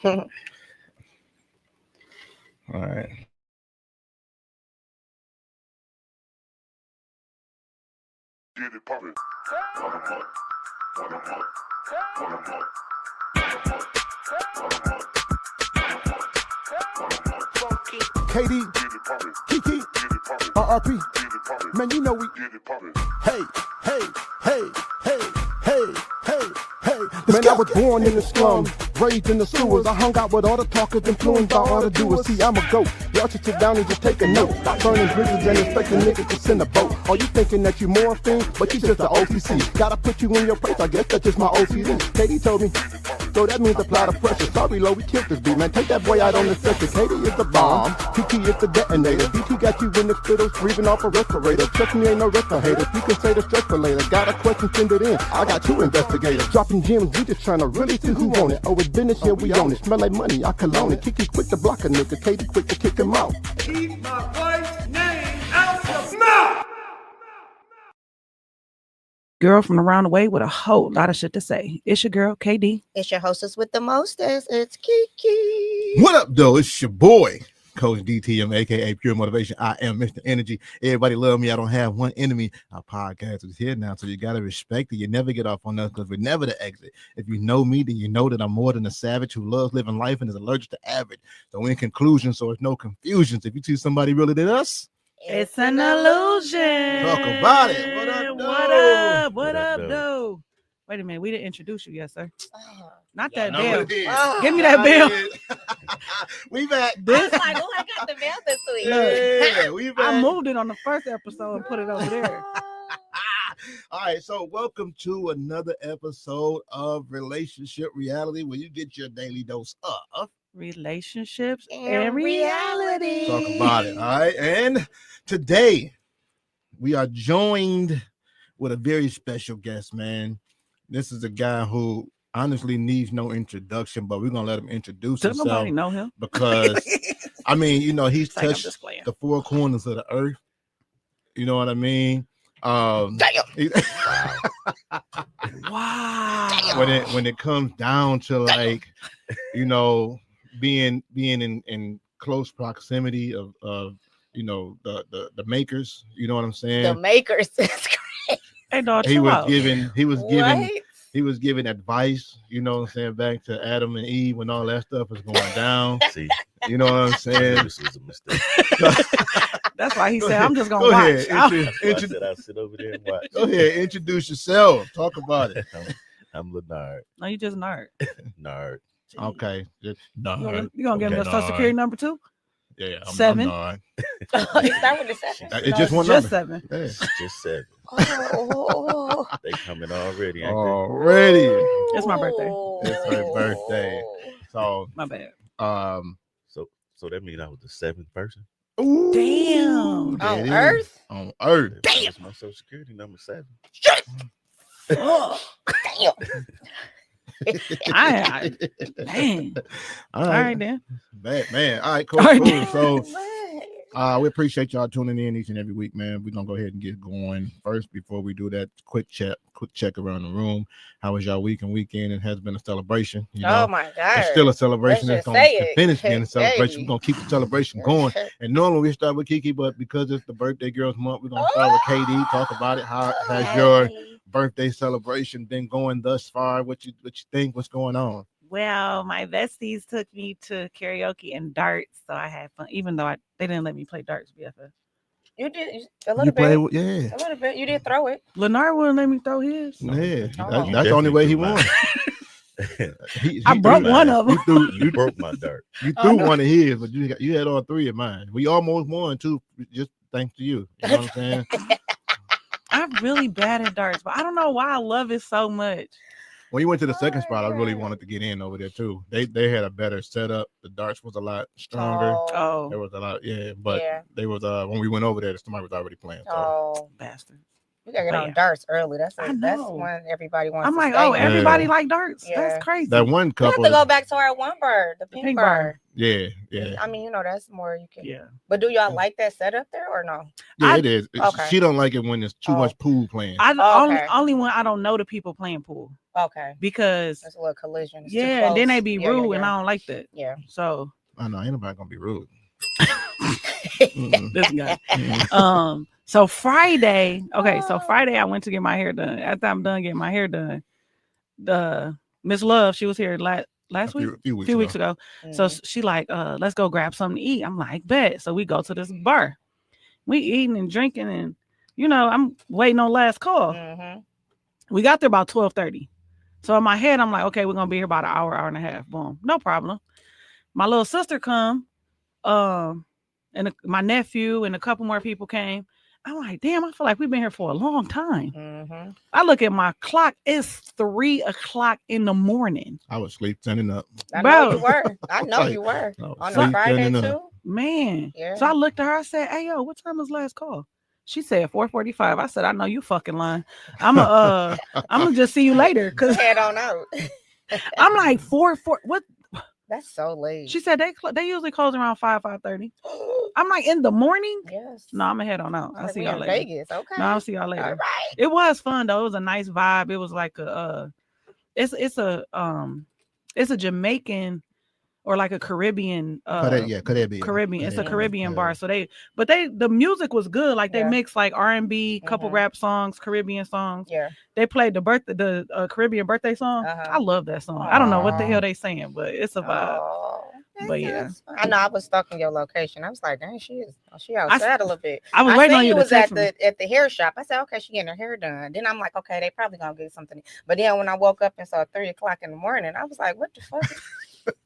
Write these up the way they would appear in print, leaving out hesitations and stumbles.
All right. KD, Kiki, RRP. Man, you know we. Hey, hey, hey, hey, hey, hey, hey. Man, I was born in the slums, raised in the sewers. I hung out with all the talkers, influenced by all the doers. See, I'm a goat. Y'all should sit down and just take a note. Stop burning bridges and expect a nigga to send a boat. Are you thinking that you morphine, but you just an OCC? Gotta put you in your place, I guess that's just my OCD. Katie told me. So that means apply the pressure. Sorry, Lo, we killed this beat, man. Take that boy out on the stretcher. Katie is the bomb. Kiki is the detonator. BT got you in the fiddles, breathing off a respirator. Trust me, ain't no restaurant hater. You can say the stress for later. Got a question, send it in. I got two investigators. Dropping gems, we just trying to really see who want it. Oh, it's business, yeah, we own it. Smell like money, I cologne it. Kiki quick to block a nigga. Katie quick to kick him out. Keep my wife's name out your mouth! Girl from around the way with a whole lot of shit to say. It's your girl, KD. It's your hostess with the mostest. It's Kiki. What up, though? It's your boy, Coach DTM, aka Pure Motivation. I am Mr. Energy. Everybody love me. I don't have one enemy. Our podcast is here now, so you gotta respect it. You never get off on us because we're never the exit. If you know me, then you know that I'm more than a savage who loves living life and is allergic to average. So in conclusion, so there's no confusions. If you see somebody realer than us, It's an illusion. talk about it. What up, though? What up? What up, though? Wait a minute. We didn't introduce you yet, sir. Not that bell. Give me that bell. We back. This I know I got the bell this week. Yeah, we back. I moved it on the first episode and put it over there. All right, so welcome to another episode of Relationship Reality, where you get your daily dose of Relationships And and reality. talk about it. All right, and today we are joined with a very special guest, man. This is a guy who honestly needs no introduction, but we're gonna let him introduce Does himself nobody know him? because I mean, you know, he's It's like I'm touched just playing. the four corners of the earth. You know what I mean? Damn. Wow. when it comes down to like, you know, being in close proximity of you know the makers, you know what I'm saying? The makers. Hey, dog, he chill was out. giving advice, you know what I'm saying, back to Adam and Eve when all that stuff is going down. See, You know what I'm saying? this was a mistake. That's why he Go said, ahead. I'm just Go going to watch. ahead. That's why I said I'll sit over there and watch. Go ahead, introduce yourself. Talk about it. I'm Lenard. No, you just nerd. Nerd. Okay. Just, You gonna give him the social security number too? Yeah, I'm 7. not. It's not with the seven. It's just one Just number. 7. Yeah. It's just 7. Oh. They coming already, ain't Already. It's my birthday. It's her birthday. So My bad. they? So that means I was the 7th person. ooh, Damn. there it On is. Earth? On Earth. That's my social security number 7. Oh, damn. I man. All All right. right, then. Bad man. All right, cool. All right. Cool. So we appreciate y'all tuning in each and every week, man. We're gonna go ahead and get going. First, before we do that, quick check around the room. How was y'all week and weekend? It has been a celebration. You know, Oh my God. it's still a celebration. Let's It's just gonna say it. finish being a Hey. celebration. We're gonna keep the celebration going. And normally we start with Kiki, but because it's the birthday girls month, we're gonna start with KD. Talk about it. How has your birthday celebration been going thus far? What you think? What's going on? Well, my besties took me to karaoke and darts, so I had fun. Even though they didn't let me play darts, BFF. You did a little You bit. play with, yeah. A little bit. You did throw it. Lenard wouldn't let me throw his. Yeah, Oh. that's the only way he Definitely won. I broke threw one mine. of them. You broke my dart. You Oh, threw no. one of his, but you had all 3 of mine. We almost won too, just thanks to you. You know what I'm saying? I'm really bad at darts, but I don't know why I love it so much. When you went to the second spot, I really wanted to get in over there too. They had a better setup. The darts was a lot stronger. Oh, There was a lot, but Yeah. they was when we went over there, somebody was already playing. So Oh, bastard. we gotta get But on yeah. darts early. That's I that's know. when everybody wants. I'm to like, stay oh, on. everybody Yeah. like darts. Yeah. That's crazy. that one We have couple, to go back to our one bird, the pink pink bird. yeah. I mean, that's more you can. Yeah. But do y'all like that setup there or no? I- it is. Okay. She don't like it when there's too Oh. much pool playing. I Oh, only okay. only when I don't know the people playing pool. Okay. because That's a little collision. It's too yeah, and then they close. be Yeah, rude, yeah, and yeah. I don't like that. Yeah. So I know ain't nobody gonna be rude. this guy. So Friday, okay, so Friday I went to get my hair done. After I'm done getting my hair done, the Miss Love, she was here last week, few few weeks ago. So she like, let's go grab something to eat. I'm like, bet. So we go to this bar. We eating and drinking, and you know, I'm waiting on last call. Mm-hmm. We got there about 12:30. So in my head, I'm like, okay, we're gonna be here about an hour and a half. Boom, no problem. My little sister come, and my nephew and a couple more people came. I'm like, damn, I feel like we've been here for a long time. Mm-hmm. I look at my clock, it's 3:00 in the morning. I was sleep turning up. I know you were. I know Like, you were. I was On a sleep Friday turning too. up. Man. Yeah. So I looked at her, I said, hey, yo, what time was last call? She said 4:45. I said, I know you fucking lying. I'm gonna just see you later. Cause Head on out. I'm like 4, what? That's so late. She said they usually close around 5:30. I'm like, in the morning? Yes. No, I'm gonna head on out. I'll Like see we y'all in later. Vegas. Okay. No, I'll see y'all later. All right. It was fun though. It was a nice vibe. It was like it's a Jamaican or like a Caribbean Caribbean. It's a Caribbean bar. So the music was good. Like they mixed like R&B, couple rap songs, Caribbean songs. Yeah. They played the Caribbean birthday song. I love that song. I don't know what the hell they saying, but it's a vibe. But yeah, I know I was stalking your location. I was like, dang, she outside a little bit. I was waiting on you to was text at the hair shop. I said, okay, she getting her hair done. Then I'm like, okay, they probably gonna get something. But then when I woke up and saw 3:00 in the morning, I was like, what the fuck?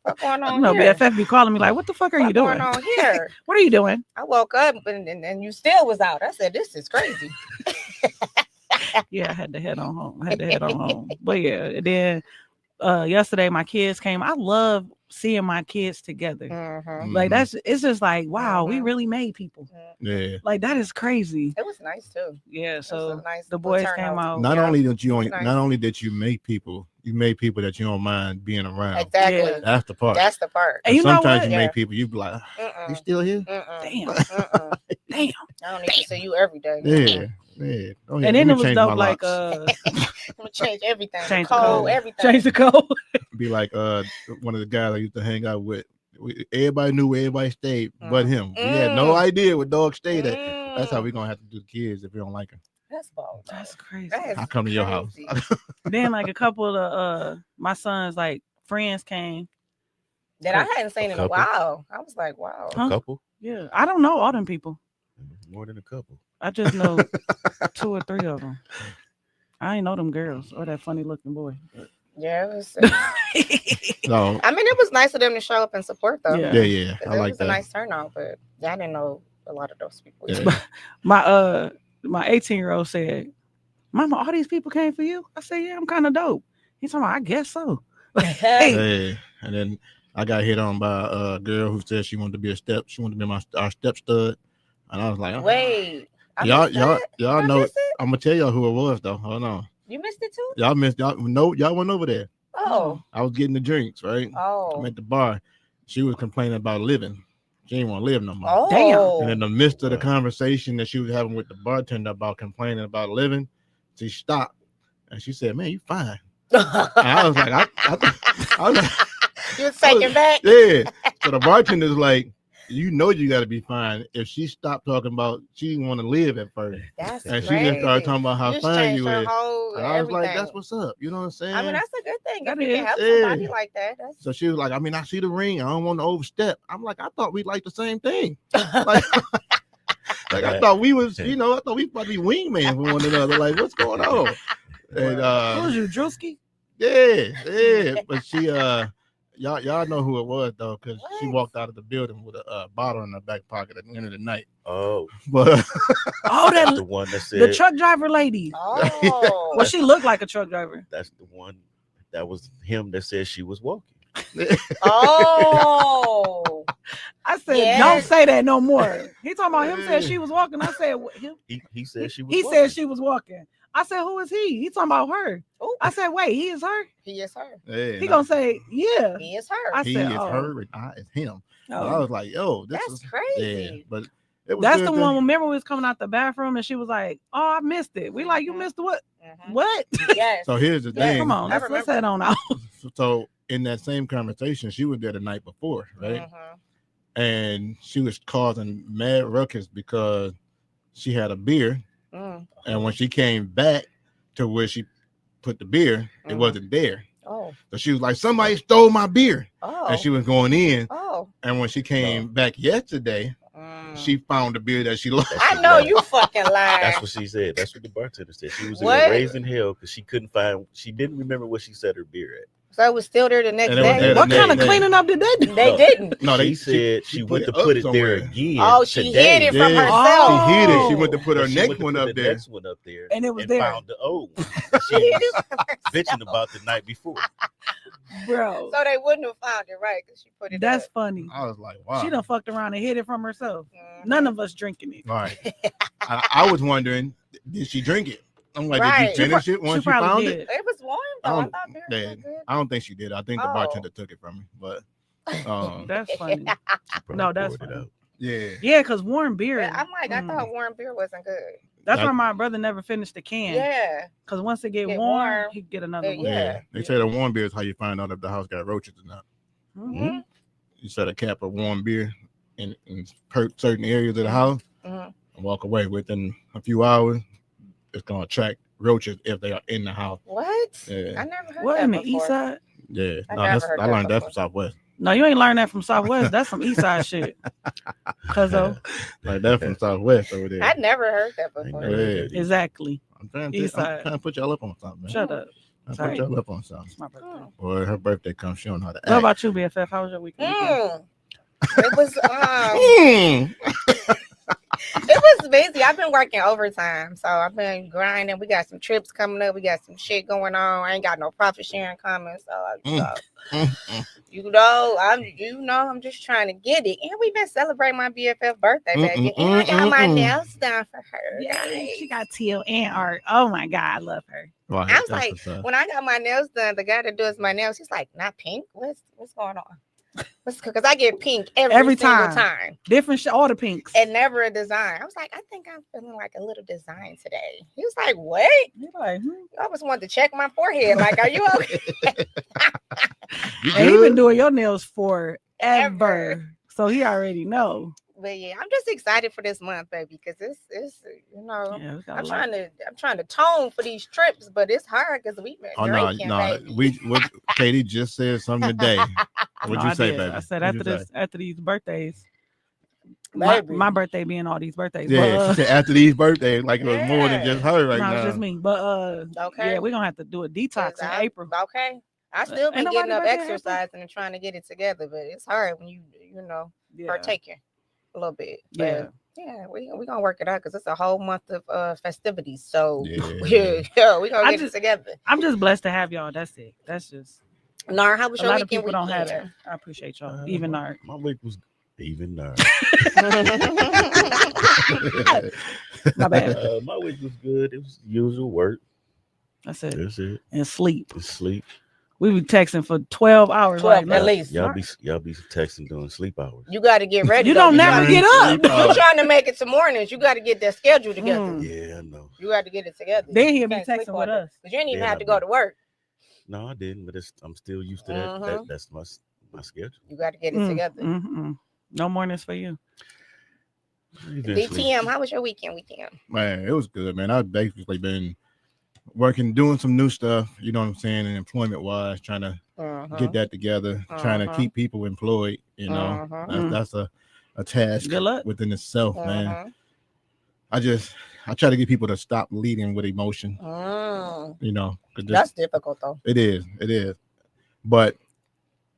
What's going on here? BFF be calling me like, what the fuck are you doing? What's going on here? What are you doing? I woke up and you still was out. I said, this is crazy. Yeah, I had to head on home. But yeah, then yesterday my kids came. I love seeing my kids together. Mm-hmm. Like it's just like, wow, we really made people. Yeah. Like that is crazy. It was nice too. Yeah, so nice the boys came out. Not only did you make people, you made people that you don't mind being around. Exactly. Yeah. That's the part. That's the part. And you know sometimes what? you make people, you be like, you still here? Damn. Damn. I don't need to see you every day. Yeah. Yeah. Oh, yeah. And then it was dope, like I'm gonna change everything. Change the code, everything. Change the code. Be like one of the guys I used to hang out with. Everybody knew where everybody stayed but him. We had no idea where dog stayed at. That's how we're gonna have to do the kids if we don't like him. That's bold. That's crazy. I come to your house. Then like a couple of my sons like friends came that I hadn't seen in a while. I was like, wow. A couple? Yeah, I don't know all them people. More than a couple. I just know 2 or 3 of them. I ain't know them girls or that funny looking boy. Yeah, it was. No, I mean, it was nice of them to show up and support though. Yeah. I like that. It was a nice turnout, but I didn't know a lot of those people. Yeah. My 18-year-old said, "Mama, all these people came for you?" I said, "Yeah, I'm kind of dope." He's talking about, "I guess so." Hey. And then I got hit on by a girl who said she wanted to be she wanted to be our step stud, and I was like, wait, y'all know. I'm gonna tell y'all who it was though. Hold on. You missed it too? Y'all missed. Y'all went over there. Oh. I was getting the drinks, right? Oh. I'm at the bar. She was complaining about living. She didn't want to live no more. Oh. Damn. And in the midst of the conversation that she was having with the bartender about complaining about living, she stopped and she said, "Man, you fine." And I was like, I was like, you was taking back? Yeah. So the bartender's like, you got to be fine. If she stopped talking about, she didn't want to live at first. That's and crazy. she just started talking about how fine you is. And I was like, that's what's up. You know what I'm saying? I mean, that's a good thing. That if you can help somebody like that. So she was like, I mean, I see the ring. I don't want to overstep. I'm like, I thought we liked the same thing. Like I thought we was, I thought we about to be wingman for one another. Like, what's going on? And who was you, Drewski? Yeah. But she y'all know who it was though, because she walked out of the building with a bottle in her back pocket at the end of the night. Oh, but that's the one that said the truck driver lady. Oh, well, she looked like a truck driver. That's the one that was him that said she was walking. Oh, I said, don't say that no more. He talking about him said she was walking. I said, him? He said she was. He walking. said she was walking. I said, who is he? He talking about her. Ooh. I said, wait, he is her? He is her. Yeah, he gonna say, yeah. He is her. He is her and I is him. I was like, yo, that's crazy. Yeah, but That's the one. Remember, we was coming out the bathroom and she was like, "Oh, I missed it." We like, "You missed what? What?" Yes. So here's the thing. Come on, let's head on out. So in that same conversation, she was there the night before, right? And she was causing mad ruckus because she had a beer, and when she came back to where she put the beer, it wasn't there. Oh. So she was like, "Somebody stole my beer," and she Oh. was going in. Oh. And when she came back yesterday, she found the beer that she lost. I know you fucking lying. That's what she said. That's what the bartender said. She was raised in hell because she didn't remember what she set her beer at. So it was still there the next day. What kind of cleaning up did they do? They didn't. No, She said she went to put it there again. Oh, she hid it from herself. She hid it. She went to put her next one up there. Next one up there, and it was there. Found the old one. She was bitching about the night before, bro. So they wouldn't have found it, right? Because she put it. That's up. funny. I was like, wow. She done fucked around and hid it from herself. None of us drinking it. Right. I was wondering, did she drink it? I'm like, did you finish it once you found it? It was warm though. I thought beer was good. I don't think she did. I think the bartender took it from me. But that's funny. No, that's funny. Yeah, because warm beer. Yeah, I'm like, I thought warm beer wasn't good. That's why my brother never finished the can. Yeah. Because once it get warm, he get another one. Yeah. They say the warm beer is how you find out if the house got roaches or not. You set a cap of warm beer in certain areas of the house and walk away within a few hours. It's gonna attract roaches if they are in the house. What? Yeah. I never heard what that in the before. east side? Yeah, I learned that from Southwest. No, you ain't learned that from Southwest. That's some east side shit. Cause like that from Southwest over there. I never heard that before. Yeah. Exactly. I'm trying to put y'all up on something, man. Shut up. Put y'all up on something. It's my birthday. Or her birthday comes, she don't know how to act. What about you, BFF? How was your weekend? It was it was busy. I've been working overtime, so I've been grinding. We got some trips coming up. We got some shit going on. I ain't got no profit sharing coming, so I'm just trying to get it. And we've been celebrating my BFF birthday, baby. And I got my nails done for her. Yeah, she got teal and art. Oh my god, I love her. Right, I was like, when I got my nails done, the guy that does my nails, he's like, not pink. What's going on? Because I get pink every time. Different all the pinks. And never a design. I was like, I think I'm feeling like a little design today. He was like, what? You're like, I always wanted to check my forehead. Like, are you okay? And he been doing your nails forever. So he already know. But yeah, I'm just excited for this month, baby, because it's I'm trying to tone for these trips, but it's hard because we've been drinking. Katie just said something today. What'd you say, baby? I said after these birthdays. My birthday being all these birthdays. Yeah, but, she said after these birthdays, like it was more than just her now. It's just me. But yeah, we're gonna have to do a detox in April. Okay. I still been getting up exercising and trying to get it together, but it's hard when you partaking a little bit. But yeah, we're gonna work it out because it's a whole month of festivities. So we're gonna get it together. I'm just blessed to have y'all. That's it. That's just Nar, how was your weekend? A lot of people don't have it. I appreciate y'all. Even Nar. My week was even Nar. My bad. My week was good. It was usual work. That's it. That's it. And sleep. Sleep. We be texting for 12 hours. 12 at least. Y'all be texting during sleep hours. You got to get ready. You don't never get up. You're trying to make it to mornings. You got to get that schedule together. Yeah, I know. You got to get it together. Then he'll be texting with us. Because you didn't even have to go to work. No, I didn't, but I'm still used to that. That's my schedule. You got to get it together. No mornings for you. DTM, how was your weekend? Man, it was good, man. I've basically been working, doing some new stuff, you know what I'm saying, and employment wise, trying to get that together, trying to keep people employed, you know. That's a task within itself, man. I try to get people to stop leading with emotion. You know, that's difficult though. It is, but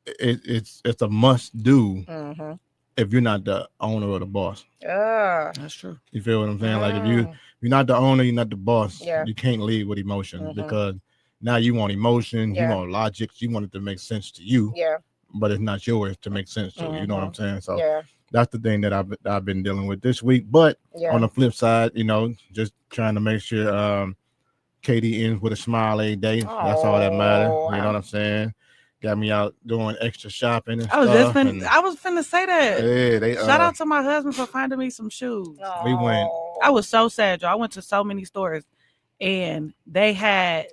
it's a must do if you're not the owner or the boss. That's true. You feel what I'm saying? Like if you're not the owner, you're not the boss. You can't lead with emotion because now you want emotion, you want logic, you want it to make sense to you. But it's not yours to make sense to. You know what I'm saying? So that's the thing that I've been dealing with this week. But on the flip side, you know, just trying to make sure Katie ends with a smile every day. That's all that matters. You know what I'm saying? got me out doing extra shopping and I was stuff. I was finna say that. Yeah, they shout out to my husband for finding me some shoes. We went. I was so sad, y'all. I went to so many stores, and they had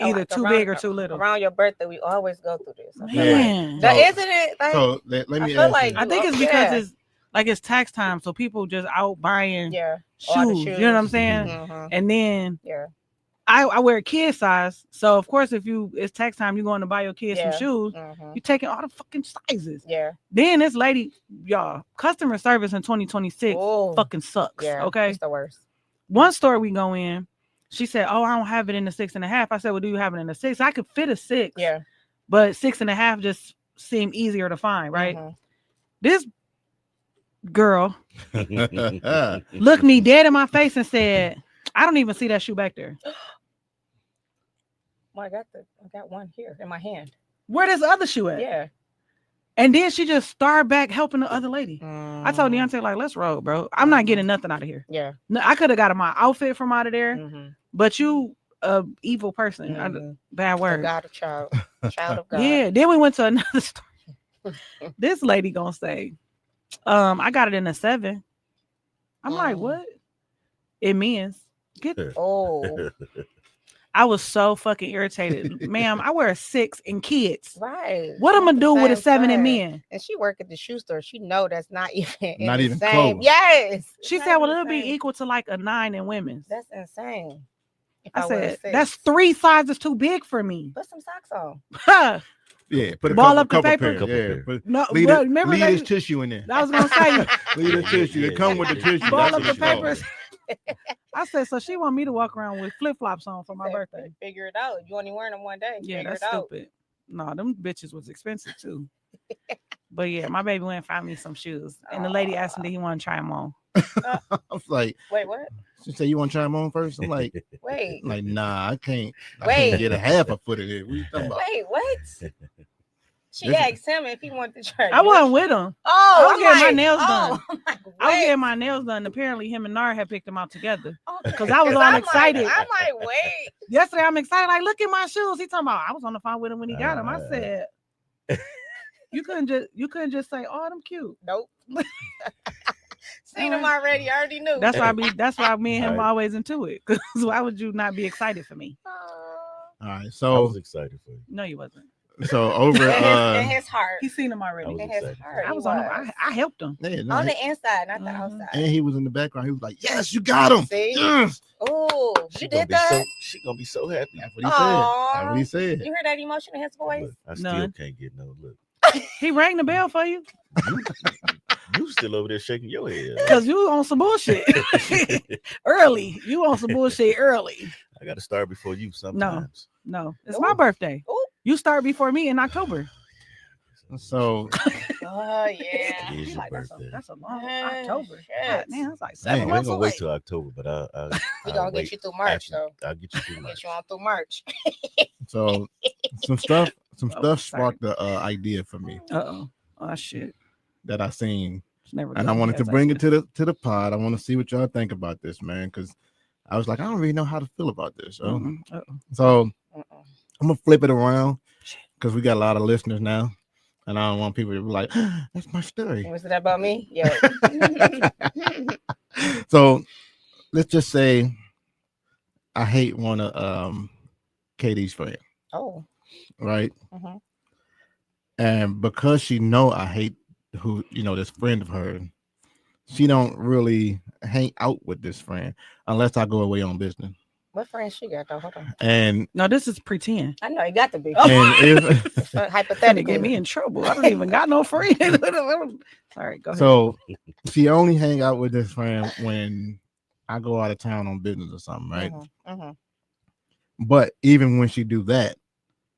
either too big or too little. Around your birthday, we always go through this. Man, isn't it? Like, so let me ask you. I think it's because it's tax time, so people just out buying shoes. You know what I'm saying? Mm-hmm. And then I wear kid size, so of course if it's tax time, you're going to buy your kids some shoes. You're taking all the fucking sizes. Yeah. Then this lady, y'all, customer service in 2026 fucking sucks. Yeah, okay, it's the worst. One store we go in, she said, "Oh, I don't have it in the 6.5." I said, "Well, do you have it in the 6?" I could fit a 6. Yeah. But 6.5 just seemed easier to find, right? This girl looked me dead in my face and said, "I don't even see that shoe back there." Well, I got one here in my hand. Where this other shoe at? Yeah. And then she just started back helping the other lady. I told Deontay, like, let's roll, bro. I'm not getting nothing out of here. Yeah. No, I could have got my outfit from out of there, but you a evil person. Bad word. God, child of God. Yeah. Then we went to another store. This lady gonna say, I got it in a 7. I'm like, what? It means get. I was so fucking irritated. Ma'am, I wear a 6 in kids. Right. What I'm gonna do with a 7 in men? And she work at the shoe store. She know that's not even close. Yes. She said, well, it'll be equal to like a 9 in women's. That's insane. I said, that's 3 sizes too big for me. Put some socks on. Yeah, put a ball couple, up the paper. Yeah, no, remember leave this tissue in there. I was gonna say, leave the tissue. It come with the tissue. Ball up the papers. I said, so she want me to walk around with flip flops on for my birthday. Figure it out. You only wearing them one day. Yeah, that's stupid. No, them bitches was expensive too. But yeah, my baby went and found me some shoes, and the lady asked me, "Did he want to try them on?" I was like, "Wait, what?" She said, "You want to try them on first?" I'm like, "Wait." I'm like, nah, I can't. I can't get a half a foot of it. What you talking about? Wait, what? She asked him if he wanted to try. I wasn't with him. Oh, I was getting my nails done. Like, I was getting my nails done. Apparently, him and Nara had picked them out together because I was all excited. I'm like, wait. Yesterday, I'm excited. Like, look at my shoes. He talking about I was on the phone with him when he got them. I said, you couldn't just say, "Oh, them cute." Nope. Seen them already. I already knew. That's why me and him always into it. Because why would you not be excited for me? All right, so I was excited for you. No, you wasn't. So over in his heart. He's seen him already. In his heart. I was on him. I helped him. Yeah, no, on the inside, not the outside. And he was in the background. He was like, "Yes, you got him." See? Yes. Oh, you did that? She gonna be so happy. That's what he said. That's what he said. You heard that emotion in his voice? Look, I still can't get no look. He rang the bell for you. You still over there shaking your head. Because you on some bullshit early. You on some bullshit early. I got to start before you sometimes. No. It's my birthday. Ooh. You start before me in October. So. Oh, yeah. It is your birthday. That's a long October. God, man, that's like 7 months away. I ain't gonna wait till October, but we gonna get you through March, though. I'll get you through March. Get you on through March. So some stuff sparked the idea for me. Oh shit. That I seen. And I wanted to bring it to the pod. I want to see what y'all think about this, man, because I was like, I don't really know how to feel about this. So I'm gonna flip it around because we got a lot of listeners now, and I don't want people to be like, "That's my story." Was it about me? Yeah. So let's just say I hate one of Katie's friends. Oh. Right. And because she know I hate this friend of hers, she don't really hang out with this friend unless I go away on business. What friend she got though? Hold on. And no, this is pretend. I know it got to be. And hypothetical. Get me in trouble. I don't even got no friend. Sorry, go ahead. So she only hang out with this friend when I go out of town on business or something, right? But even when she do that,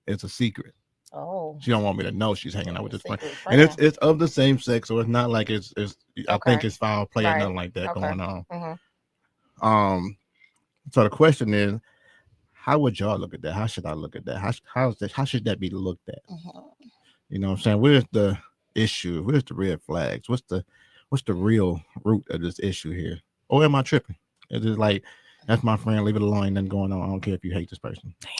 it's a secret. Oh, she don't want me to know she's hanging out with this friend, and it's of the same sex, so it's not like it's I think it's foul play or nothing like that going on. So the question is, how would y'all look at that? How should I look at that? How should that be looked at? You know what I'm saying? Where's the issue? Where's the red flags? What's the real root of this issue here? Or am I tripping? Is it like, that's my friend, leave it alone, nothing going on? I don't care if you hate this person. Damn.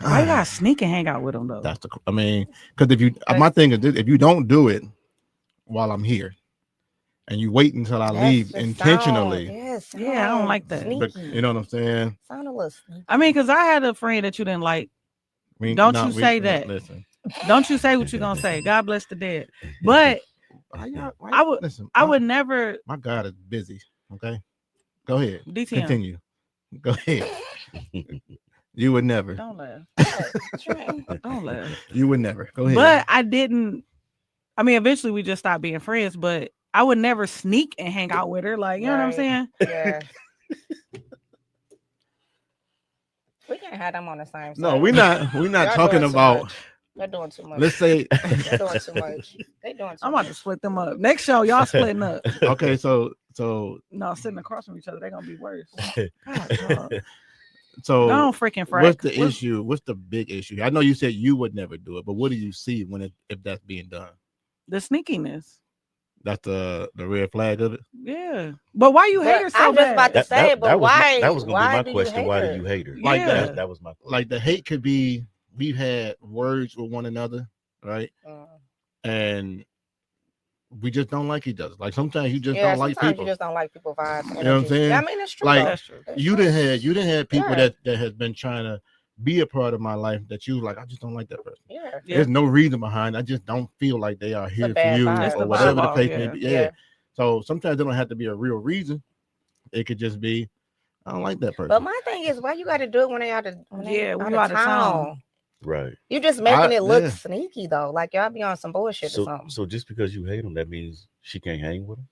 Why you gotta sneak and hang out with them though? That's because if you, my thing is, if you don't do it while I'm here, and you wait until I leave intentionally, I don't like that. But, you know what I'm saying? Sound a little sneaky. I mean, because I had a friend that you didn't like. Don't you say that? Listen. Don't you say what you're gonna say. God bless the dead. But I would never. My God is busy. Okay, go ahead. DTM. Continue. Go ahead. You would never. Don't laugh. Don't laugh. You would never. Go ahead. But I didn't. I mean, eventually we just stopped being friends. But I would never sneak and hang out with her. Like, you know what I'm saying? Yeah. We can't have them on the same side. No, we're not talking about. They're doing too much. Let's say they're doing too much. They doing too I'm about to split them up. Next show, y'all splitting up. Okay, so no, sitting across from each other, they're gonna be worse. So don't freaking frack. What's the issue? What's the big issue? I know you said you would never do it, but what do you see if that's being done? The sneakiness. That's the red flag of it. Yeah, but why you hate her so I was bad? about to say, but why? That was gonna be my do question. Why do you hate her? Like that was my question. Like the hate could be we've had words with one another, right? And we just don't like each other. Like sometimes you just don't like people. You just don't like people vibes. You know what I'm saying? Yeah, I mean, it's true. Like That's true. you didn't have people that has been trying to be a part of my life that you like. I just don't like that person. Yeah. There's no reason behind. I just don't feel like they are here for you or whatever the case may be. Yeah. So sometimes it don't have to be a real reason. It could just be I don't like that person. But my thing is, why you got to do it when they out of out of town? Right. You just making it look sneaky though. Like y'all be on some bullshit or something. So just because you hate them, that means she can't hang with him.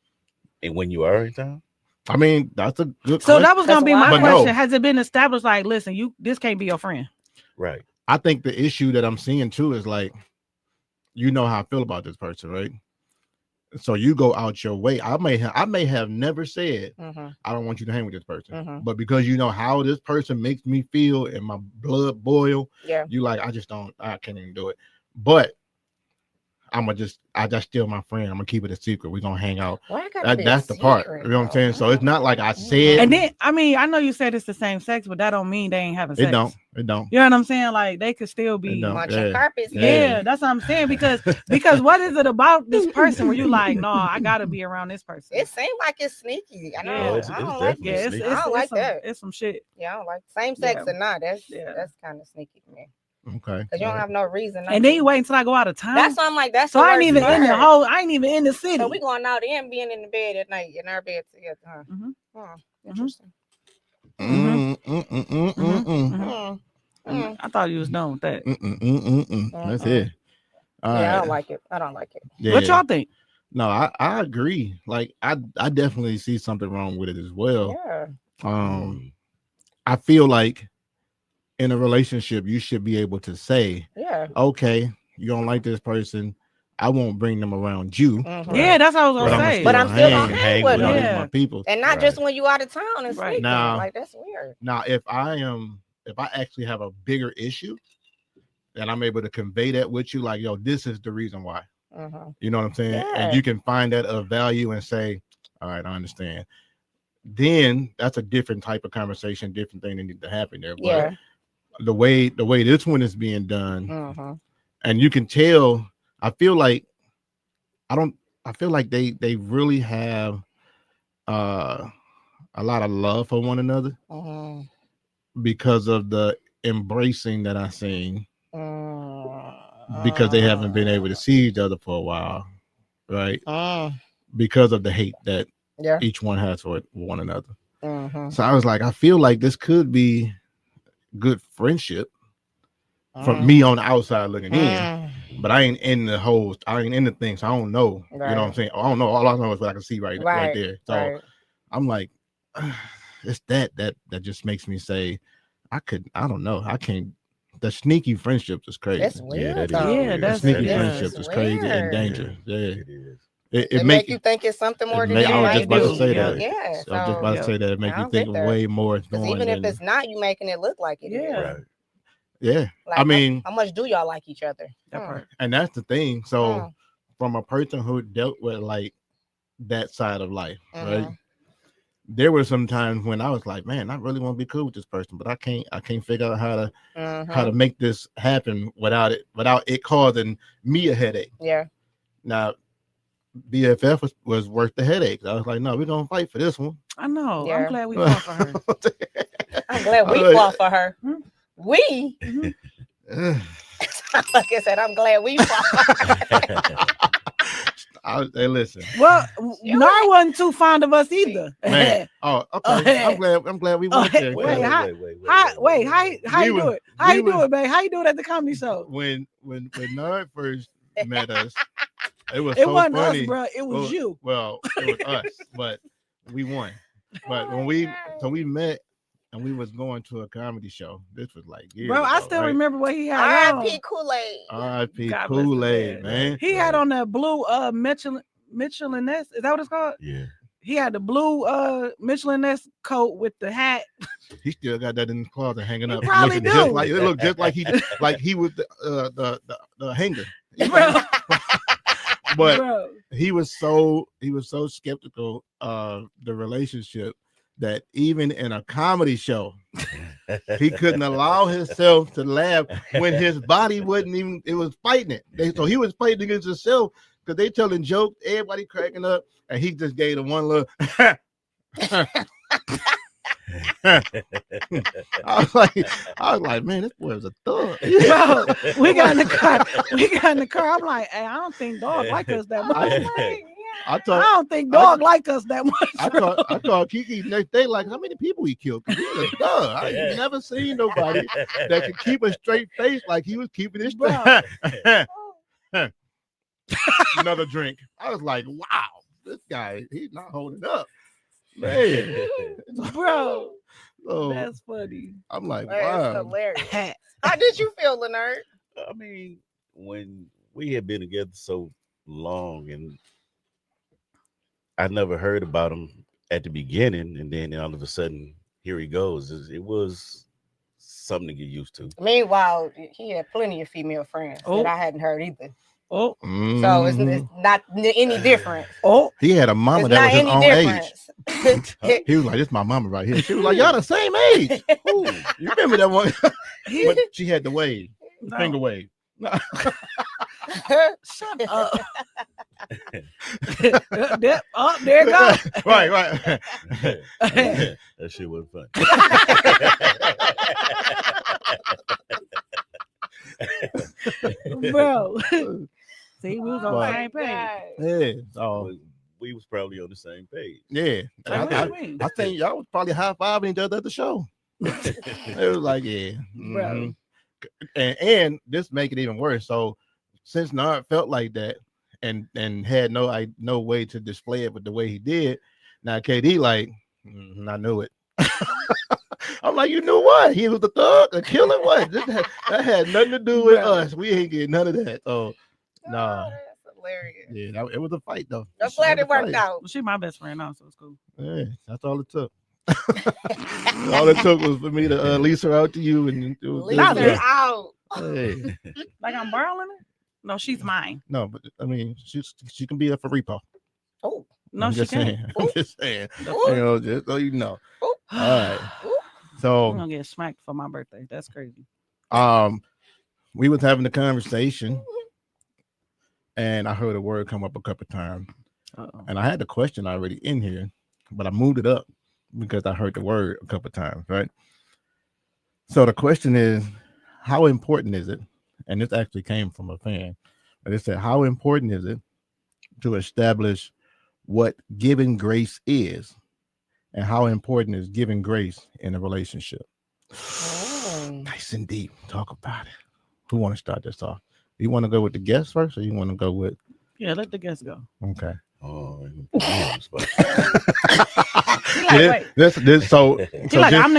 And when you are in town, I mean, that's a good. So that was gonna be my question. No. Has it been established? Like, listen, this can't be your friend. Right. I think the issue that I'm seeing too is like, you know how I feel about this person, right? So you go out your way. I may have never said I don't want you to hang with this person, but because you know how this person makes me feel and my blood boil, you like I can't even do it. But I just still my friend. I'm gonna keep it a secret. We're gonna hang out. That's the part. You know what I'm saying? So it's not like I said. And then I mean, I know you said it's the same sex, but that don't mean they ain't having sex. It don't. You know what I'm saying? Like they could still be munching carpets. Yeah, that's what I'm saying. Because what is it about this person where you like, no, I gotta be around this person? It seems like it's sneaky. I know. I don't like it. I don't like that. It's some shit. Yeah, I don't like same sex or not. That's kind of sneaky to me. Okay. Because you don't have no reason. And then you wait until I go out of town. That's why I'm like, that's so I ain't even in the whole. I ain't even in the city. So we going out and being in the bed at night in our bed together. Huh? Interesting. I thought you was done with that. That's it. I don't like it. I don't like it. Yeah. What y'all think? No, I agree. Like I definitely see something wrong with it as well. Yeah. I feel like in a relationship, you should be able to say, okay, you don't like this person. I won't bring them around you. Yeah, that's what I was gonna say. But I'm still gonna hang with my people. And not just when you out of town and sleeping. Now, like that's weird. Now, if I actually have a bigger issue, and I'm able to convey that with you, like, yo, this is the reason why. You know what I'm saying? Yeah. And you can find that of value and say, all right, I understand. Then that's a different type of conversation, different thing that needs to happen there. But the way this one is being done, and you can tell, I feel like they really have a lot of love for one another because of the embracing that I seen, because they haven't been able to see each other for a while, right? Because of the hate that each one has for one another. So I was like, I feel like this could be good friendship from me on the outside looking in, but I ain't in the thing, so I don't know. You know what I'm saying? I don't know. All I know is what I can see right there. So I'm like, it's that just makes me say, I don't know. I can't. The sneaky friendships is crazy. That's weird. That's sneaky friendships is crazy and dangerous. Yeah, it is. It make you think it's something more than you I was just about to say that. Yeah, I was just about to say that. It make you think way more. Because even if it's not, you making it look like it is. Right. Yeah, like, I mean, how much do y'all like each other? And that's the thing. So, from a person who dealt with like that side of life, right? there were some times when I was like, man, I really want to be cool with this person, but I can't figure out how to make this happen without it causing me a headache. Yeah. Now, BFF was worth the headache. I was like, no, we're gonna fight for this one. I know. Yeah. I'm glad we fought for her. I'm glad we fought for her. We. Like I said, I'm glad we fought for her. Hey, listen. Well, Nar wasn't too fond of us either. Man. Oh, okay. I'm glad we went there. Wait, how you do it? How you do it, babe? How you do it at the comedy show? When Nard first met us, it was It so wasn't funny. us, bro. It was you. Well, it was us, but we won. But when we met and we was going to a comedy show, this was like years bro. I ago, still right? remember what he had on. R.I.P. Kool-Aid. R.I.P. God bless Kool-Aid, him, man. He had on that blue Michelin Ness. Is that what it's called? Yeah. He had the blue Michelin Ness coat with the hat. He still got that in his closet hanging up. Probably Looking do. Just like, it looked just like he was the hanger. Bro. But Bro. he was so skeptical of the relationship that even in a comedy show, he couldn't allow himself to laugh when his body wouldn't even. It was fighting it. So he was fighting against himself because they telling jokes, everybody cracking up, and he just gave them one look. I was like, man, this boy was a thug. Bro, we got in the car. I'm like, hey, I don't think dog like us that much. I don't think dog like us that much. I called Kiki next day, like, how many people he killed? Because he was a thug. I ain't never seen nobody that could keep a straight face like he was keeping his straight. Another drink. I was like, wow, this guy, he's not holding up. Man. Bro. So, that's funny. I'm like, That's wow. hilarious. How did you feel, Leonard? I mean, when we had been together so long and I never heard about him at the beginning, and then all of a sudden, here he goes. It was something to get used to. Meanwhile, he had plenty of female friends that I hadn't heard either. Oh, so it's not any different. Oh, he had a mama that was his own age. He was like, "This is my mama right here." She was like, "Y'all the same age." Ooh, you remember that one? But she had the wave, the finger wave. Shut up. There it goes. Right. That shit wasn't fun. Bro. See, we was on the same page. Yeah. So we was probably on the same page. Yeah. I think y'all was probably high-fiving each other at the show. It was like, yeah. Mm-hmm. And this make it even worse. So since Nard felt like that and had no way to display it but the way he did, now KD like, I knew it. I'm like, you knew what? He was the thug, a killer. What? That had nothing to do with us. We ain't getting none of that. So, nah. That's hilarious. Yeah, it was a fight though. I'm glad it worked out. Well, she's my best friend now, so it's cool. Yeah, that's all it took. All it took was for me to lease her out to you, and it was lease her out. Hey. Like I'm borrowing her? No, she's mine. No, but I mean, she can be up for repo. Oh. No, she can't. I'm just saying. You know, just so you know. All right. So I'm gonna get smacked for my birthday. That's crazy. We was having a conversation, and I heard a word come up a couple times, and I had the question already in here, but I moved it up because I heard the word a couple times, right? So the question is, how important is it? And this actually came from a fan, but it said, how important is it to establish what giving grace is, and how important is giving grace in a relationship? Nice and deep. Talk about it. Who want to start this off? You want to go with the guest first, or you want to go with? Yeah, let the guest go. Okay. Oh, I'm the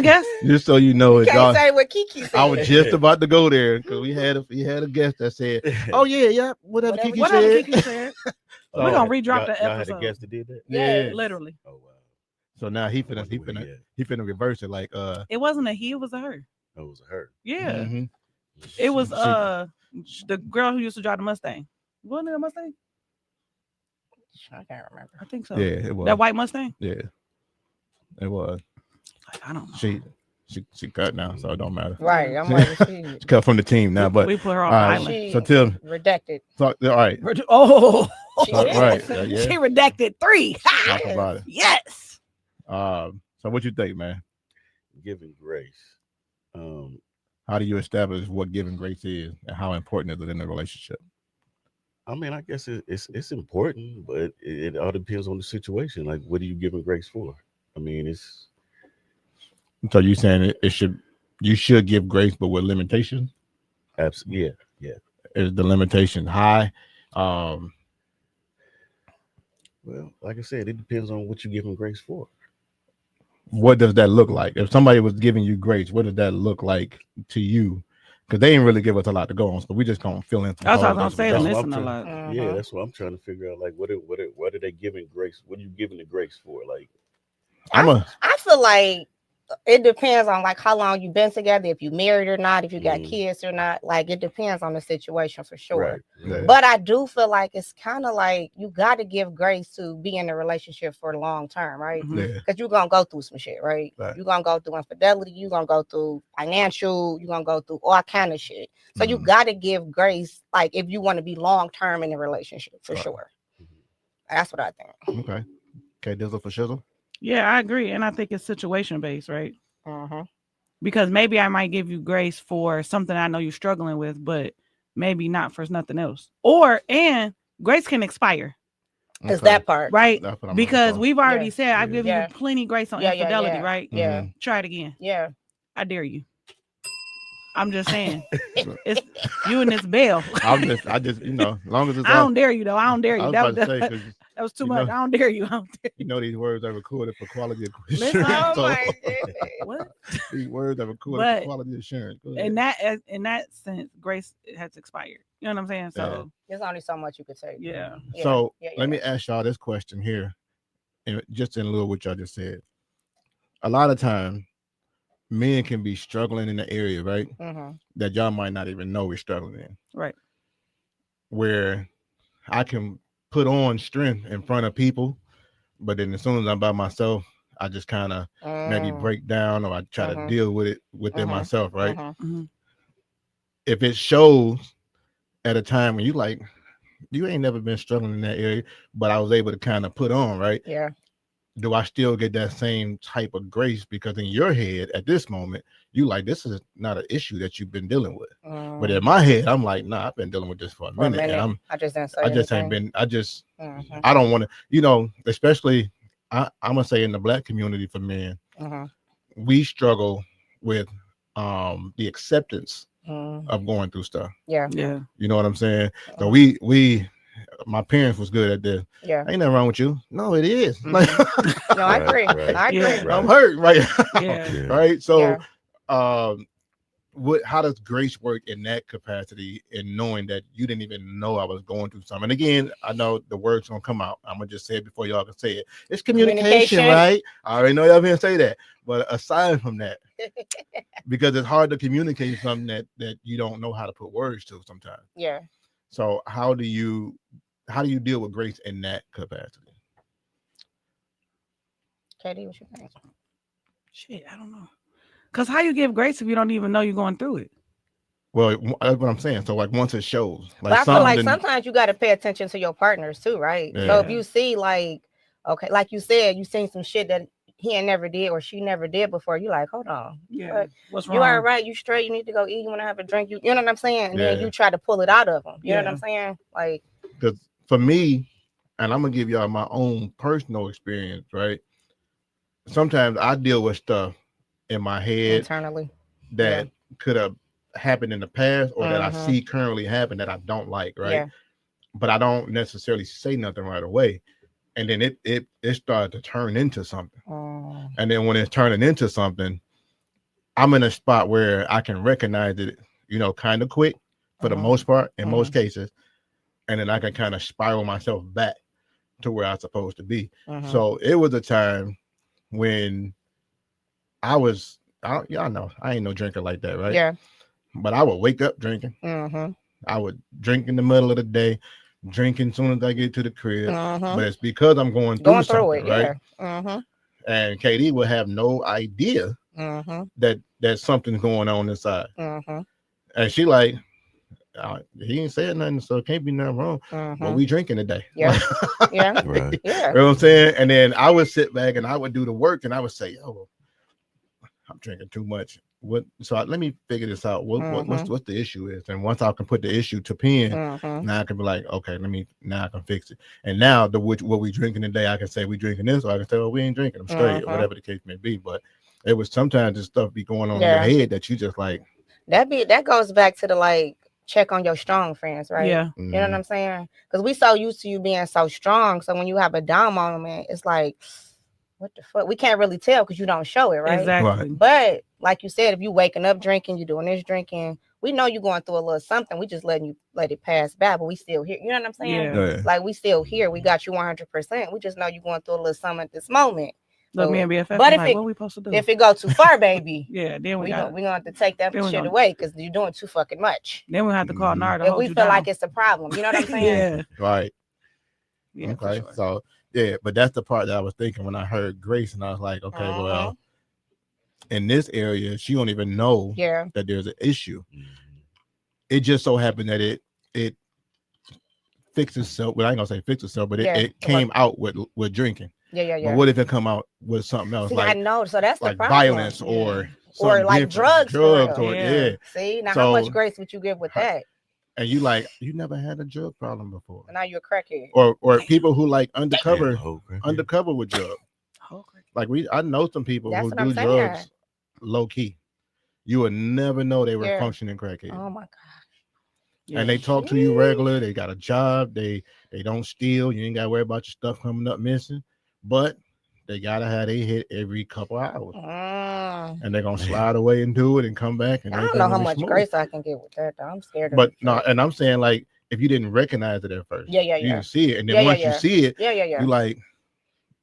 guest. Just so you know, can't say what Kiki said. I was just about to go there because we had a guest that said, "Oh yeah, whatever Kiki said." So, we're gonna redrop the episode. Y'all had a guest that did that? Yeah, literally. Oh wow. So now he finna reverse it like It wasn't a he, it was a her. Oh, it was a her. Yeah. Mm-hmm. It was the girl who used to drive the Mustang. Wasn't it a Mustang? I can't remember. I think so. Yeah, it was. That white Mustang? Yeah. It was. I don't know. She cut now, so it don't matter. Right. I'm like, She cut from the team now, but we put her off the island. So Tim, redacted. All right. Oh, right. She redacted 3. Talk about it. Yes. So what you think, man? Giving grace. How do you establish what giving grace is and how important is it in a relationship? I mean, I guess it's important, but it all depends on the situation. Like, what are you giving grace for? I mean, it's. So you saying you should give grace, but with limitations? Absolutely, yeah. Is the limitation high? Well, like I said, it depends on what you're giving grace for. What does that look like? If somebody was giving you grace, what does that look like to you? Because they didn't really give us a lot to go on, so we just gonna fill in. That's what I was gonna say. Missing a lot. Yeah, that's what I'm trying to figure out. Like, what are they giving grace? What are you giving the grace for? Like, I feel like it depends on like how long you've been together, if you married or not, if you got kids or not. Like, it depends on the situation for sure. Right. Yeah. But I do feel like it's kind of like you got to give grace to be in a relationship for the long term, right? Because you're gonna go through some shit, right? You're gonna go through infidelity, you're gonna go through financial, you're gonna go through all kind of shit. So you got to give grace, like if you want to be long term in a relationship for sure. That's what I think. Okay, Dizzle for shizzle. Yeah, I agree. And I think it's situation based, right? Because maybe I might give you grace for something I know you're struggling with, but maybe not for nothing else. And grace can expire. Is that part. Right? Because we've already said I've given you plenty grace on infidelity, right? Yeah. Try it again. Yeah. I dare you. I'm just saying. It's you and this bell. I just, as long as it's I don't dare you though. I don't dare you. That was too much. I don't dare you. These words are recorded for quality assurance. My goodness. What? These words are recorded for quality assurance. In that sense, grace has expired. You know what I'm saying? So there's only so much you could say. Yeah. So let me ask y'all this question here, and just in lieu of what y'all just said. A lot of times, men can be struggling in the area, right? That y'all might not even know we're struggling in. Right. Where I can put on strength in front of people, but then as soon as I'm by myself, I just kind of maybe break down, or I try to deal with it within myself, right? If it shows at a time when you ain't never been struggling in that area, but I was able to kind of put on, right? Yeah. Do I still get that same type of grace? Because in your head at this moment, you like, this is not an issue that you've been dealing with. But in my head, I'm like, nah, I've been dealing with this for a minute. And I don't want to, especially I'm gonna say in the Black community for men, we struggle with the acceptance of going through stuff. Yeah. You know what I'm saying? So my parents was good at this. Yeah. Ain't nothing wrong with you. No, it is. No, I agree. Right. I agree. Yeah. I'm hurt right now. Yeah. Right. So how does grace work in that capacity, in knowing that you didn't even know I was going through something? And again, I know the word's gonna come out. I'm gonna just say it before y'all can say it. It's communication, right? I already know y'all gonna say that. But aside from that, because it's hard to communicate something that you don't know how to put words to sometimes. Yeah. So how do you deal with grace in that capacity? Katie, what you think? Shit, I don't know. Because how you give grace if you don't even know you're going through it? Well, that's what I'm saying. So like once it shows, but I feel like sometimes you got to pay attention to your partners too, right? Yeah. So if you see like you said, you seen some shit that he ain't never did or she never did before, you like, hold on. Yeah. What's wrong? You all right? You straight? You need to go eat? You want to have a drink? You know what I'm saying? And then you try to pull it out of them. You know what I'm saying? Like, because for me, and I'm gonna give y'all my own personal experience, right? Sometimes I deal with stuff in my head internally that could have happened in the past or that I see currently happen that I don't like, right? Yeah. But I don't necessarily say nothing right away. And then it started to turn into something. And then when it's turning into something, I'm in a spot where I can recognize it, kind of quick for the most part, in most cases. And then I can kind of spiral myself back to where I'm supposed to be. So it was a time when y'all know, I ain't no drinker like that, right? Yeah. But I would wake up drinking. I would drink in the middle of the day, drinking as soon as I get to the crib. But it's because I'm going through something, right? and KD would have no idea that something's going on inside. And she like, he ain't saying nothing, so it can't be nothing wrong. But we drinking today. Yeah. Right. Yeah. You know what I'm saying? And then I would sit back and I would do the work and I would say, yo, I'm drinking too much. Let me figure this out. What's the issue is? And once I can put the issue to pen, now I can be like, okay, now I can fix it. And now what we drinking today, I can say we drinking this, or I can say, well, we ain't drinking. I'm straight, or whatever the case may be. But it was sometimes this stuff be going on in your head that you just like. That goes back to the like check on your strong friends, right? Yeah. You know what I'm saying? Because we so used to you being so strong. So when you have a down moment, it's like, what the fuck? We can't really tell because you don't show it, right? Exactly. Right. But like you said, if you waking up drinking, you doing this drinking, we know you're going through a little something. We just let it pass by, but we still here. You know what I'm saying? Yeah. Like we still here. We got you 100%. We just know you're going through a little something at this moment. Look, me and BFF, but if like, what we supposed to do? If it go too far, baby, then we're gonna have to take that shit away because you're doing too fucking much. Then we have to call Nard. If we feel like it's a problem, you know what I'm saying? Yeah. Right. Yeah. Okay. Sure. So yeah, but that's the part that I was thinking when I heard Grace, and I was like, okay, well, in this area, she don't even know that there's an issue. It just so happened that it fixed itself. Well, I ain't gonna say fixed itself, but it came out with drinking. Yeah. But what if it come out with something else? See, like, I know. So that's like the problem. Violence or like drugs. Or See, now how much grace would you give with that? And you never had a drug problem before. And now you're a crackhead. Or people who like undercover with drugs. Like I know some people who do drugs low key. You would never know they were functioning crackhead. Oh my gosh. And they talk to you regular. They got a job. They don't steal. You ain't got to worry about your stuff coming up missing. But they gotta have they hit every couple hours, and they're gonna slide away and do it and come back. And I don't know how much grace I can get with that. Though. I'm scared. But no, and I'm saying like if you didn't recognize it at first, you didn't see it, and then once you see it, you like,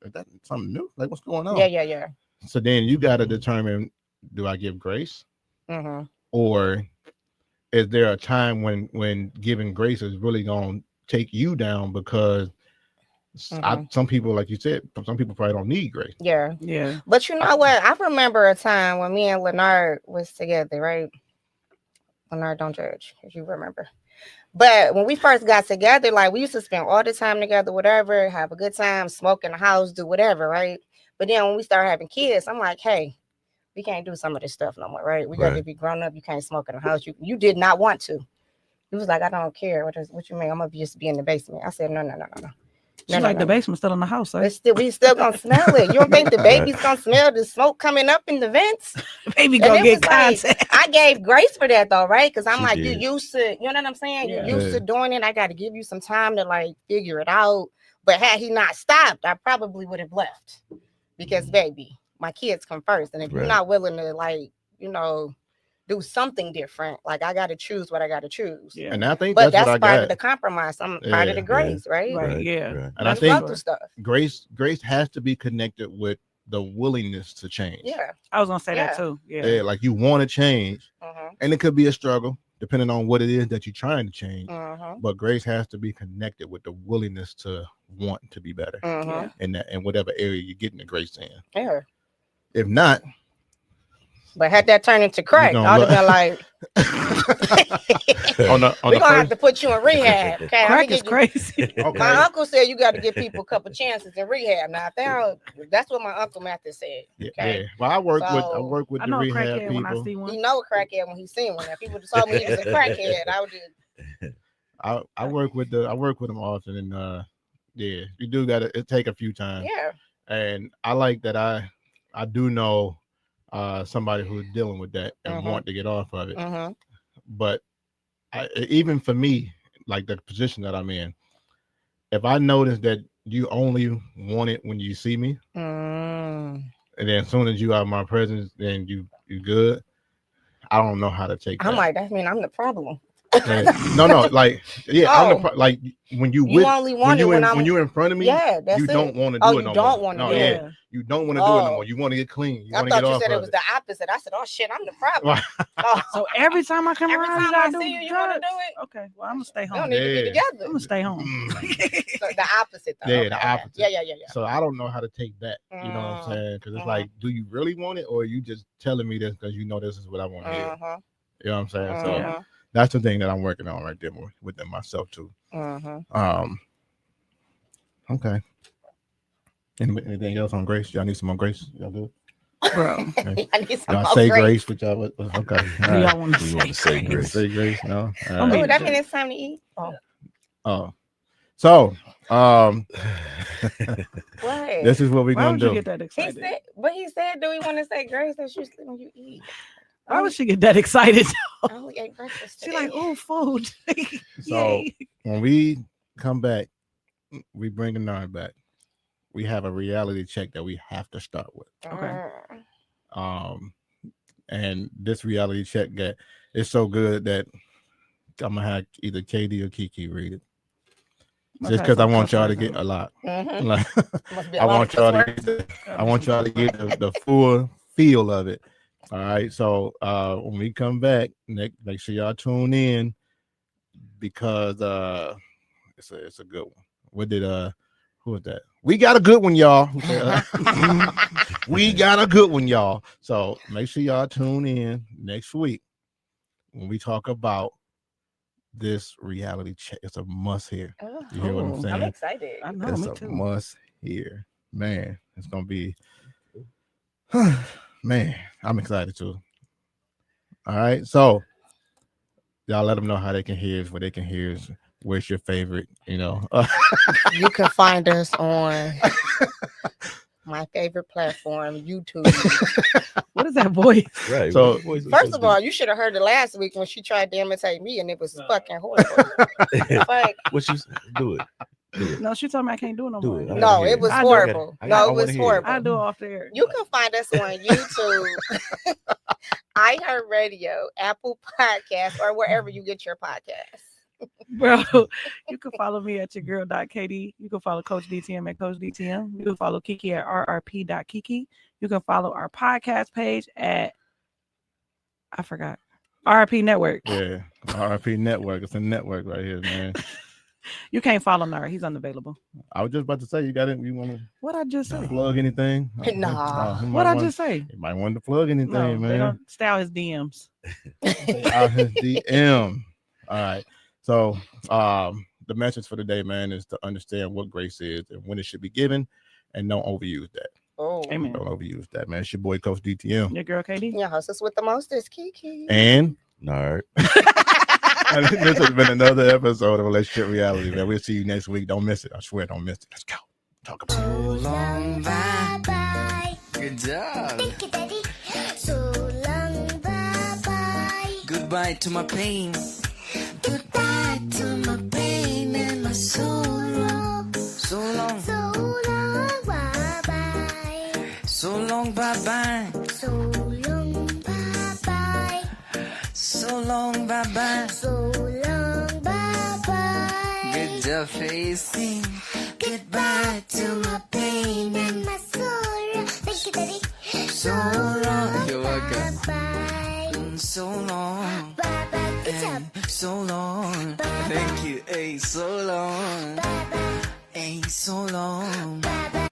is that something new? Like what's going on? Yeah. So then you gotta determine: do I give grace, or is there a time when giving grace is really gonna take you down because some people, like you said, some people probably don't need grace. Yeah. But you know what? I remember a time when me and Leonard was together, right? Leonard, don't judge, if you remember. But when we first got together, like we used to spend all the time together, whatever, have a good time, smoke in the house, do whatever, right? But then when we started having kids, I'm like, hey, we can't do some of this stuff no more, right? We got to be grown up. You can't smoke in the house. You did not want to. He was like, I don't care. What you mean? I'm gonna just be in the basement. I said, no. She's like, the basement's still in the house, we still gonna smell it. You don't think the baby's gonna smell the smoke coming up in the vents? Baby gonna get contact. I gave grace for that though, right? Because I'm like, you used to, you know what I'm saying? You're used to doing it. I got to give you some time to like figure it out. But had he not stopped, I probably would have left because, baby, my kids come first. And if you're not willing to like, do something different, like I got to choose what I got to choose. Yeah. And I think that's part of the compromise. I'm part of the grace, right? And I think grace has to be connected with the willingness to change. Yeah, I was gonna say that too. Yeah, like you want to change, and it could be a struggle depending on what it is that you're trying to change. But grace has to be connected with the willingness to want to be better in whatever area you're getting the grace in. Yeah. If not. But had that turned into crack, I would have been like, we're gonna have to put you in rehab. Okay, crack is crazy. My uncle said you got to give people a couple chances in rehab. Now, that's what my uncle Mathis said. Okay? Yeah. Well, I work with the rehab people. When I see one. He know a crackhead when he seen one. If he would have told me he was a crackhead, I would have. I work with them often, and you do gotta take a few times. Yeah. And I like that I do know somebody who's dealing with that and want to get off of it. But even for me, like the position that I'm in, if I notice that you only want it when you see me, and then as soon as you are in my presence, then you good. I don't know how to take that. I'm like, that mean I'm the problem. No, like I'm like when you with only want when you're in front of me, that's you don't want to do it no more. You don't want to do it. You don't want to do it no more. You want to get clean. I thought you said it was the opposite. I said, oh shit, I'm the problem. So every time I come around, you gotta see you want to do it. Okay, well, I'm gonna stay home. We don't need to be together. I'm gonna stay home. So the opposite though. Yeah, the opposite. Yeah. So I don't know how to take that. You know what I'm saying? Because it's like, do you really want it, or are you just telling me this because you know this is what I want to hear? You know what I'm saying? So that's the thing that I'm working on right there within myself too. Okay. Anything else on grace? Y'all need some more grace? Y'all good? Bro. Okay. Y'all say grace, but y'all okay. Right. Y'all want to say grace? Say grace? No. Oh, that means it's time to eat. Oh. So, what? This is what we're gonna do. Get that excited? He said, do we want to say grace? That's usually when you eat. Why would she get that excited? I only ate breakfast today. She like, oh, food. So when we come back, we bring Anand back. We have a reality check that we have to start with. Okay. And this reality check is so good that I'm gonna have either KD or Kiki read it. Just because I want y'all to get a lot. Like, I want y'all to get the full feel of it. All right. So when we come back, make sure y'all tune in because it's a good one. What did who was that? We got a good one, y'all. We got a good one, y'all. So make sure y'all tune in next week when we talk about this reality check. It's a must hear. You hear what I'm saying? I'm excited. I know, it's me a too. must hear. Man, it's gonna be man, I'm excited too. All right, so y'all let them know how they can hear us, where they can hear us. Where's your favorite? You know, you can find us on my favorite platform, YouTube. What is that voice? Right. So first of all, you should have heard it last week when she tried to imitate me, and it was fucking horrible. Like, what you do it? No, she told me I can't do it no more. No, it was horrible. No, it was horrible. I do it off the air. You can find us on YouTube, iHeartRadio, Apple Podcasts, or wherever you get your podcasts. Bro, you can follow me at yourgirl.kd. You can follow Coach DTM at Coach DTM. You can follow Kiki at rrp.kiki. You can follow our podcast page at RRP Network. Yeah, RRP Network. It's a network right here, man. You can't follow Nara. He's unavailable. I was just about to say, you got it. You want to? What I just say? Plug anything? Nah. What I just say? You might want to plug anything, man. They don't stay out his DMs. Stay out his DM. All right. So the message for today, man, is to understand what grace is and when it should be given, and don't overuse that. Oh, amen. Don't overuse that, man. It's your boy, Coach DTM. Your girl, KD. Your hostess with the most is Kiki. And Nerd. And this has been another episode of Relationship Reality, man. We'll see you next week. Don't miss it. I swear, don't miss it. Let's go. Talk about it. So long, bye-bye. Good job. Thank you, Daddy. So long, bye-bye. Goodbye to my pain. Goodbye to my pain and my sorrow. So long. So long, bye-bye. So long, bye-bye. So long, bye-bye. So long, bye-bye. So long, bye-bye. Good job facing. Goodbye to my pain and my sorrow. Thank you, Daddy. So long. You're welcome. Bye-bye. So long. Bye-bye. Good job. So long. Bye-bye. Thank you. Hey, so long. Bye-bye. Hey, so long. Bye-bye.